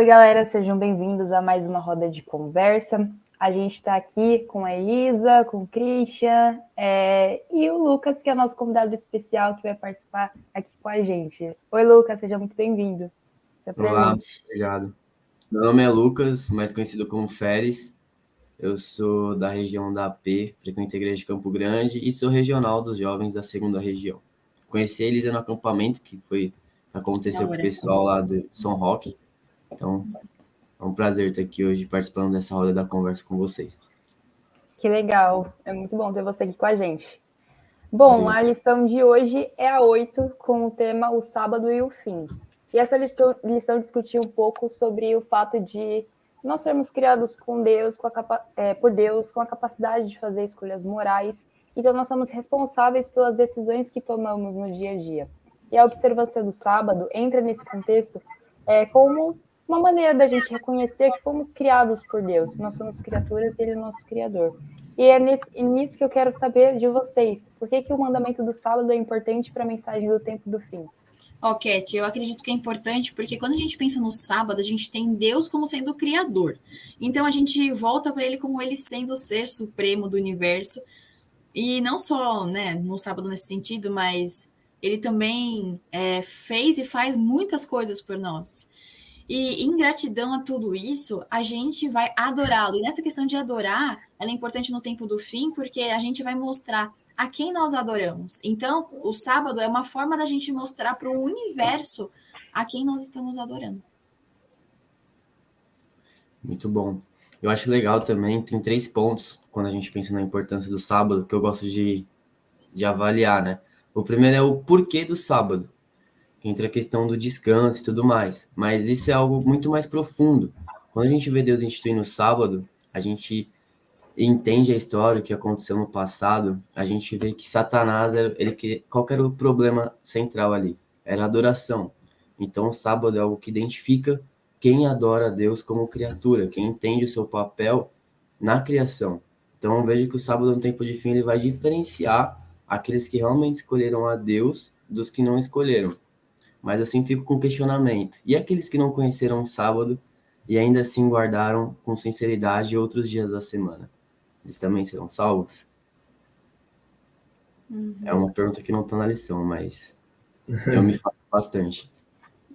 galera, sejam bem-vindos a mais uma roda de conversa. A gente está aqui com a Elisa, com o Christian e o Lucas, que é o nosso convidado especial que vai participar aqui com a gente. Oi, Lucas, seja muito bem-vindo. Olá, obrigado. Meu nome é Lucas, mais conhecido como Feres. Eu sou da região da AP, frequento a igreja de Campo Grande e sou regional dos jovens da segunda região. Conheci a Elisa no acampamento que aconteceu com o pessoal lá do São Roque. Então, é um prazer estar aqui hoje participando dessa roda da conversa com vocês. Que legal, é muito bom ter você aqui com a gente. Bom, a lição de hoje é a 8, com o tema O Sábado e o Fim. E essa lição discutiu um pouco sobre o fato de nós sermos criados com Deus, por Deus, com a capacidade de fazer escolhas morais, então nós somos responsáveis pelas decisões que tomamos no dia a dia. E a observância do sábado entra nesse contexto como uma maneira da gente reconhecer que fomos criados por Deus, nós somos criaturas e Ele é nosso Criador. E é nisso que eu quero saber de vocês. Por que o mandamento do sábado é importante para a mensagem do tempo do fim? Cat, eu acredito que é importante porque quando a gente pensa no sábado, a gente tem Deus como sendo o Criador. Então a gente volta para Ele como Ele sendo o ser supremo do universo. E não só no sábado nesse sentido, mas Ele também fez e faz muitas coisas por nós. E em gratidão a tudo isso, a gente vai adorá-lo. E nessa questão de adorar, ela é importante no tempo do fim, porque a gente vai mostrar a quem nós adoramos. Então, o sábado é uma forma da gente mostrar para o universo a quem nós estamos adorando. Muito bom. Eu acho legal também, tem 3 pontos, quando a gente pensa na importância do sábado, que eu gosto de avaliar, né? O primeiro é o porquê do sábado, que entra a questão do descanso e tudo mais. Mas isso é algo muito mais profundo. Quando a gente vê Deus instituindo o sábado, a gente entende a história, o que aconteceu no passado, a gente vê que Satanás, qual era o problema central ali? Era a adoração. Então o sábado é algo que identifica quem adora a Deus como criatura, quem entende o seu papel na criação. Então eu vejo que o sábado no tempo de fim ele vai diferenciar aqueles que realmente escolheram a Deus dos que não escolheram. Mas assim fico com questionamento. E aqueles que não conheceram o sábado e ainda assim guardaram com sinceridade outros dias da semana? Eles também serão salvos? Uhum. É uma pergunta que não está na lição, mas eu me falo bastante.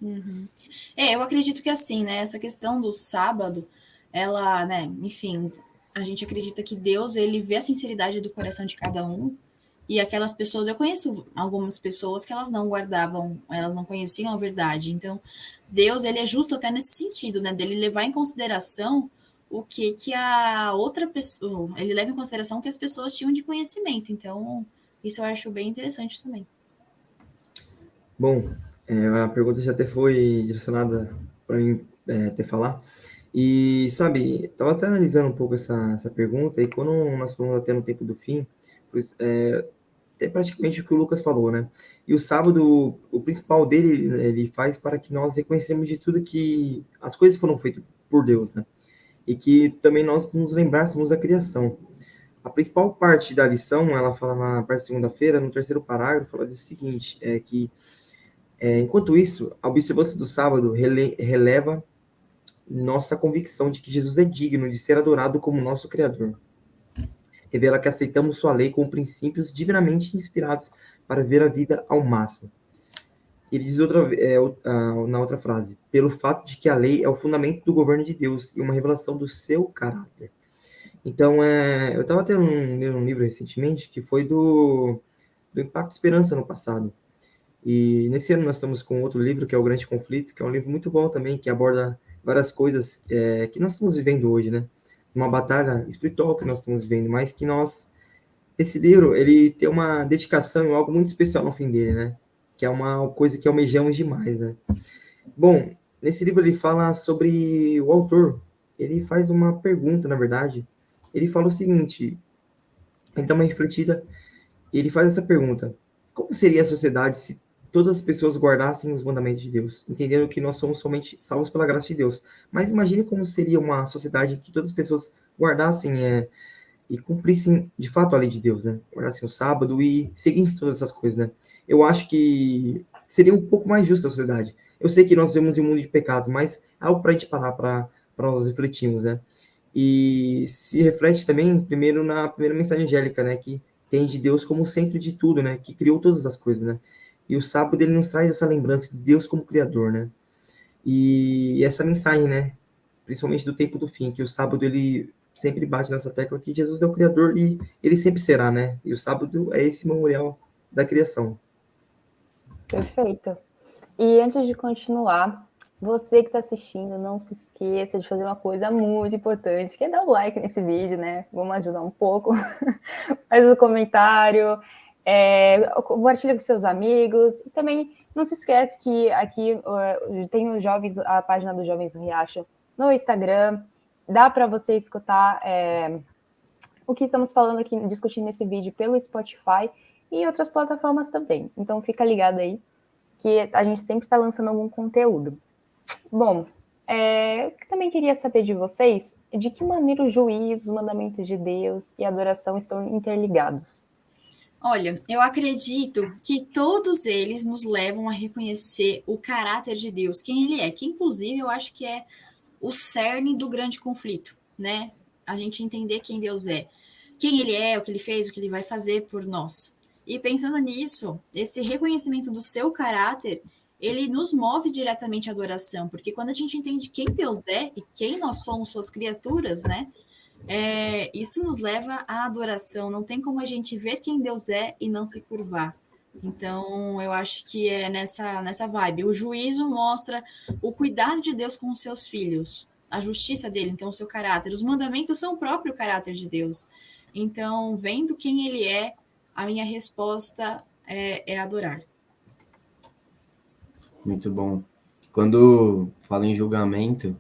Uhum. Eu acredito que assim, essa questão do sábado, ela, enfim, a gente acredita que Deus, ele vê a sinceridade do coração de cada um, e aquelas pessoas, eu conheço algumas pessoas que elas não guardavam, elas não conheciam a verdade, então Deus, ele é justo até nesse sentido, dele levar em consideração o que a outra pessoa, ele leva em consideração o que as pessoas tinham de conhecimento, então isso eu acho bem interessante também. Bom, a pergunta já até foi direcionada para mim até falar. E, sabe, estava até analisando um pouco essa pergunta, e quando nós falamos até no tempo do fim, é praticamente o que o Lucas falou, né? E o sábado, o principal dele, ele faz para que nós reconhecemos de tudo que as coisas foram feitas por Deus, né? E que também nós nos lembrássemos da criação. A principal parte da lição, ela fala na parte de segunda-feira, no terceiro parágrafo, fala do seguinte, enquanto isso, a observância do sábado releva nossa convicção de que Jesus é digno de ser adorado como nosso Criador. Revela que aceitamos sua lei com princípios divinamente inspirados para ver a vida ao máximo. Ele diz na outra frase, pelo fato de que a lei é o fundamento do governo de Deus e uma revelação do seu caráter. Então, eu estava até lendo um livro recentemente que foi do Impacto Esperança no passado. E nesse ano nós estamos com outro livro, que é O Grande Conflito, que é um livro muito bom também, que aborda várias coisas que nós estamos vivendo hoje, né? Uma batalha espiritual que nós estamos vivendo, mas que esse livro, ele tem uma dedicação e algo muito especial no fim dele, né? Que é uma coisa que almejamos demais, né? Bom, nesse livro ele fala sobre o autor. Ele faz uma pergunta, na verdade. Ele fala o seguinte, ele dá uma refletida, e ele faz essa pergunta: como seria a sociedade se todas as pessoas guardassem os mandamentos de Deus, entendendo que nós somos somente salvos pela graça de Deus? Mas imagine como seria uma sociedade que todas as pessoas guardassem e cumprissem de fato a lei de Deus, né? Guardassem o sábado e seguissem todas essas coisas, né? Eu acho que seria um pouco mais justa a sociedade. Eu sei que nós vivemos em um mundo de pecados, mas algo para a gente parar para nós refletirmos, né? E se reflete também, primeiro, na primeira mensagem angélica, né? Que tem de Deus como o centro de tudo, né? Que criou todas as coisas, né? E o sábado, ele nos traz essa lembrança de Deus como Criador, né? E essa mensagem, né? Principalmente do tempo do fim, que o sábado, ele sempre bate nessa tecla que Jesus é o Criador e ele sempre será, né? E o sábado é esse memorial da criação. Perfeito. E antes de continuar, você que está assistindo, não se esqueça de fazer uma coisa muito importante, que é dar o like nesse vídeo, né? Vamos ajudar um pouco. Faz um comentário, compartilha com seus amigos. E também não se esquece que aqui tem os jovens, a página dos Jovens do Riacho no Instagram. Dá para você escutar o que estamos falando aqui, discutindo nesse vídeo pelo Spotify e em outras plataformas também. Então fica ligado aí, que a gente sempre está lançando algum conteúdo. Bom, também queria saber de vocês de que maneira o juízo, os mandamentos de Deus e a adoração estão interligados. Olha, eu acredito que todos eles nos levam a reconhecer o caráter de Deus, quem ele é, que inclusive eu acho que é o cerne do grande conflito, né? A gente entender quem Deus é, quem ele é, o que ele fez, o que ele vai fazer por nós. E pensando nisso, esse reconhecimento do seu caráter, ele nos move diretamente à adoração, porque quando a gente entende quem Deus é e quem nós somos, suas criaturas, né? Isso nos leva à adoração. Não tem como a gente ver quem Deus é e não se curvar. Então, eu acho que é nessa vibe. O juízo mostra o cuidado de Deus com os seus filhos, a justiça dele, então o seu caráter. Os mandamentos são o próprio caráter de Deus. Então, vendo quem ele é, a minha resposta é adorar. Muito bom. Quando falo em julgamento,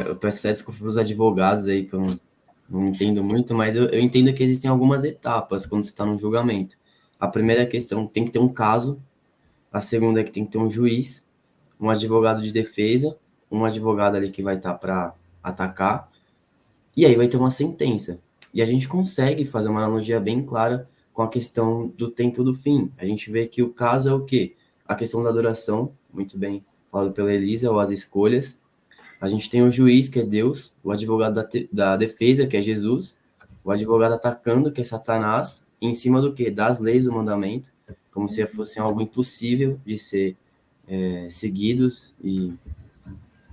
eu peço até desculpa para os advogados aí, que eu não entendo muito, mas eu entendo que existem algumas etapas quando você está num julgamento. A primeira questão, tem que ter um caso. A segunda é que tem que ter um juiz, um advogado de defesa, um advogado ali que vai estar para atacar, e aí vai ter uma sentença. E a gente consegue fazer uma analogia bem clara com a questão do tempo do fim. A gente vê que o caso é o quê? A questão da adoração, muito bem falado pela Elisa, ou as escolhas. A gente tem o juiz, que é Deus, o advogado da defesa, que é Jesus, o advogado atacando, que é Satanás, e em cima do quê? Das leis do mandamento, como se fosse algo impossível de ser seguidos e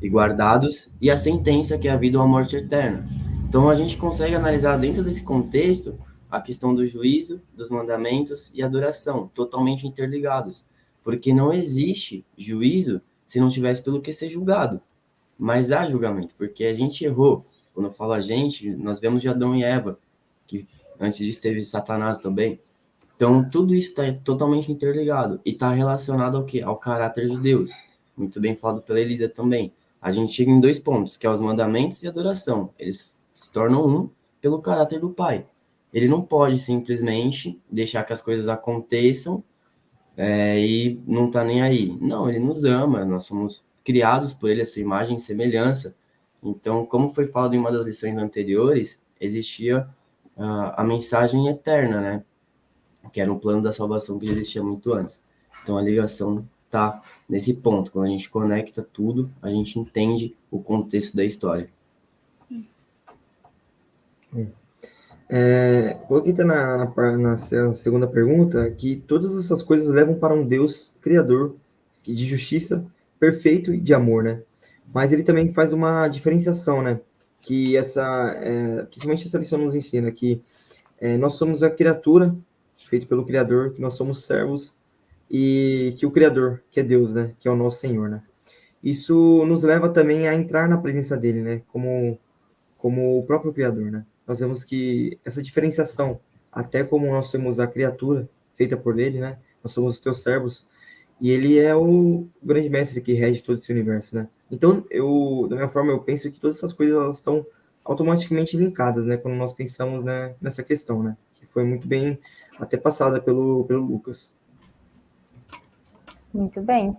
guardados, e a sentença, que é a vida ou a morte eterna. Então a gente consegue analisar dentro desse contexto a questão do juízo, dos mandamentos e adoração, totalmente interligados, porque não existe juízo se não tivesse pelo que ser julgado. Mas há julgamento, porque a gente errou. Quando eu falo a gente, nós vemos de Adão e Eva, que antes disso teve Satanás também. Então, tudo isso está totalmente interligado e está relacionado ao quê? Ao caráter de Deus. Muito bem falado pela Elisa também. A gente chega em 2 pontos, que é os mandamentos e a adoração. Eles se tornam um pelo caráter do Pai. Ele não pode simplesmente deixar que as coisas aconteçam e não tá nem aí. Não, ele nos ama, nós somos criados por ele, a sua imagem e semelhança. Então, como foi falado em uma das lições anteriores, existia a mensagem eterna, né? Que era o plano da salvação que já existia muito antes. Então, a ligação tá nesse ponto. Quando a gente conecta tudo, a gente entende o contexto da história. Coloquei na segunda pergunta que todas essas coisas levam para um Deus criador, de justiça, perfeito e de amor, né? Mas ele também faz uma diferenciação, né? Que principalmente essa lição nos ensina que nós somos a criatura feita pelo Criador, que nós somos servos e que o Criador, que é Deus, né? Que é o nosso Senhor, né? Isso nos leva também a entrar na presença dele, né? Como o próprio Criador, né? Nós vemos que essa diferenciação, até como nós somos a criatura feita por ele, né? Nós somos os teus servos, e ele é o grande mestre que rege todo esse universo, né? Então, da minha forma, eu penso que todas essas coisas elas estão automaticamente linkadas, né? Quando nós pensamos, né, nessa questão, né? Que foi muito bem até passada pelo Lucas. Muito bem.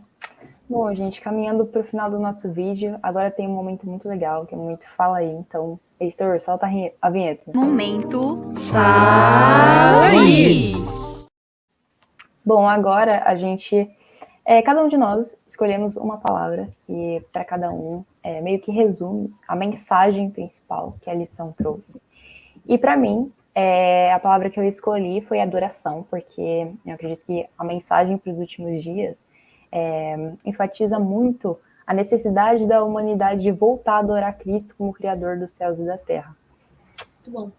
Bom, gente, caminhando para o final do nosso vídeo, agora tem um momento muito legal, que é o momento Fala Aí. Então, editor, solta a vinheta. Momento Fala Aí! Bom, agora a gente, cada um de nós, escolhemos uma palavra que para cada um meio que resume a mensagem principal que a lição trouxe. E para mim, a palavra que eu escolhi foi adoração, porque eu acredito que a mensagem para os últimos dias enfatiza muito a necessidade da humanidade de voltar a adorar Cristo como Criador dos céus e da terra. Muito bom.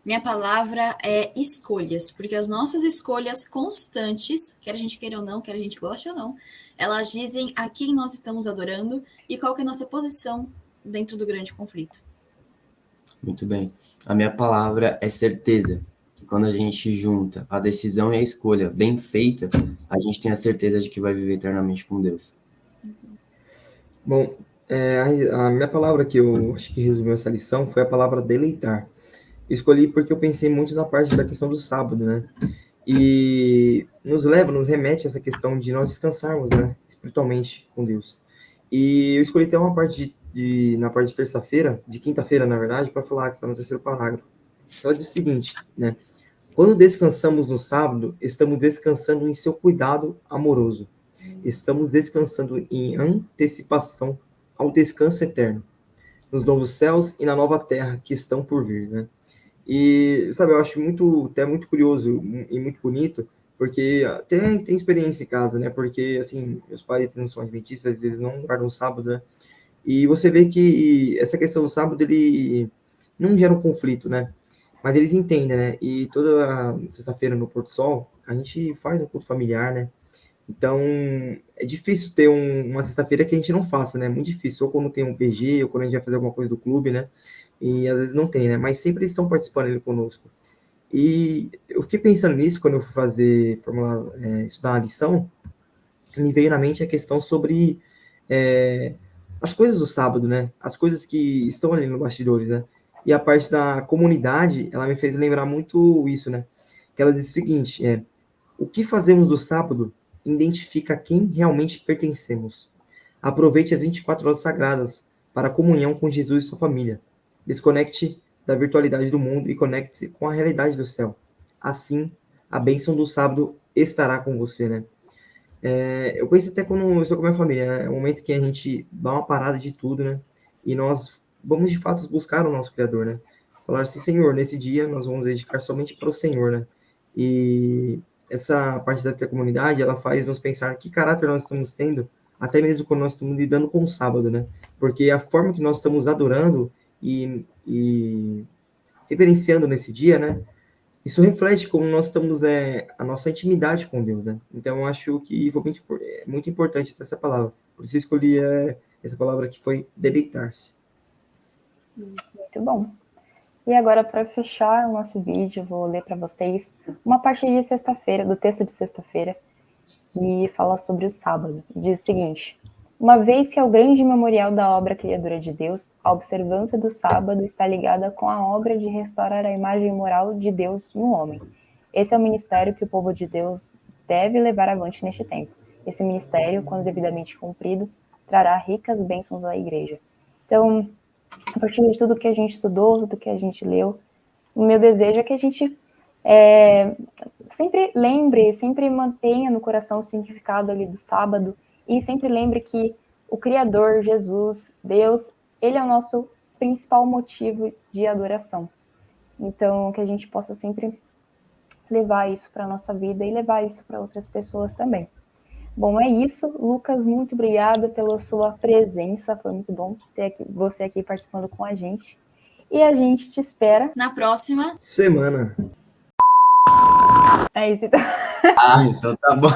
Minha palavra é escolhas, porque as nossas escolhas constantes, quer a gente queira ou não, quer a gente goste ou não, elas dizem a quem nós estamos adorando e qual que é a nossa posição dentro do grande conflito. Muito bem. A minha palavra é certeza. Que quando a gente junta a decisão e a escolha bem feita, a gente tem a certeza de que vai viver eternamente com Deus. Bom, a minha palavra que eu acho que resumiu essa lição foi a palavra deleitar. Eu escolhi porque eu pensei muito na parte da questão do sábado, né? E nos remete a essa questão de nós descansarmos, né? Espiritualmente com Deus. E eu escolhi até uma parte na parte de terça-feira, de quinta-feira, na verdade, para falar que está no terceiro parágrafo. Ela diz o seguinte, né? Quando descansamos no sábado, estamos descansando em seu cuidado amoroso. Estamos descansando em antecipação ao descanso eterno, nos novos céus e na nova terra que estão por vir, né? E, sabe, eu acho até muito curioso e muito bonito, porque até tem experiência em casa, né? Porque, assim, meus pais não são adventistas, eles não guardam o sábado, né? E você vê que essa questão do sábado, ele não gera um conflito, né? Mas eles entendem, né? E toda sexta-feira no Porto Sol, a gente faz um culto familiar, né? Então, é difícil ter uma sexta-feira que a gente não faça, né? Muito difícil. Ou quando tem um PG, ou quando a gente vai fazer alguma coisa do clube, né? E às vezes não tem, né? Mas sempre eles estão participando ali conosco. E eu fiquei pensando nisso quando eu fui estudar a lição, me veio na mente a questão sobre as coisas do sábado, né? As coisas que estão ali no bastidores, né? E a parte da comunidade, ela me fez lembrar muito isso, né? Que ela diz o seguinte, o que fazemos do sábado identifica a quem realmente pertencemos. Aproveite as 24 horas sagradas para a comunhão com Jesus e sua família. Desconecte da virtualidade do mundo e conecte-se com a realidade do céu. Assim, a bênção do sábado estará com você, né? Eu penso até quando eu estou com a minha família, né? É um momento que a gente dá uma parada de tudo, né? E nós vamos, de fato, buscar o nosso Criador, né? Falar assim, Senhor, nesse dia nós vamos dedicar somente para o Senhor, né? E essa parte da comunidade, ela faz nos pensar que caráter nós estamos tendo, até mesmo quando nós estamos lidando com o sábado, né? Porque a forma que nós estamos adorando e reverenciando nesse dia, né? Isso reflete como nós estamos, a nossa intimidade com Deus, né? Então, eu acho que foi muito importante essa palavra. Por isso eu escolhi essa palavra que foi deleitar-se. Muito bom. E agora, para fechar o nosso vídeo, eu vou ler para vocês uma parte de sexta-feira, do texto de sexta-feira, que fala sobre o sábado. Diz o seguinte: uma vez que é o grande memorial da obra criadora de Deus, a observância do sábado está ligada com a obra de restaurar a imagem moral de Deus no homem. Esse é o ministério que o povo de Deus deve levar avante neste tempo. Esse ministério, quando devidamente cumprido, trará ricas bênçãos à igreja. Então, a partir de tudo que a gente estudou, tudo que a gente leu, o meu desejo é que a gente sempre lembre, sempre mantenha no coração o significado ali do sábado e sempre lembre que o Criador, Jesus, Deus, Ele é o nosso principal motivo de adoração. Então, que a gente possa sempre levar isso para a nossa vida e levar isso para outras pessoas também. Bom, é isso. Lucas, muito obrigada pela sua presença. Foi muito bom ter você aqui participando com a gente. E a gente te espera na próxima semana. É isso, então. Então tá bom.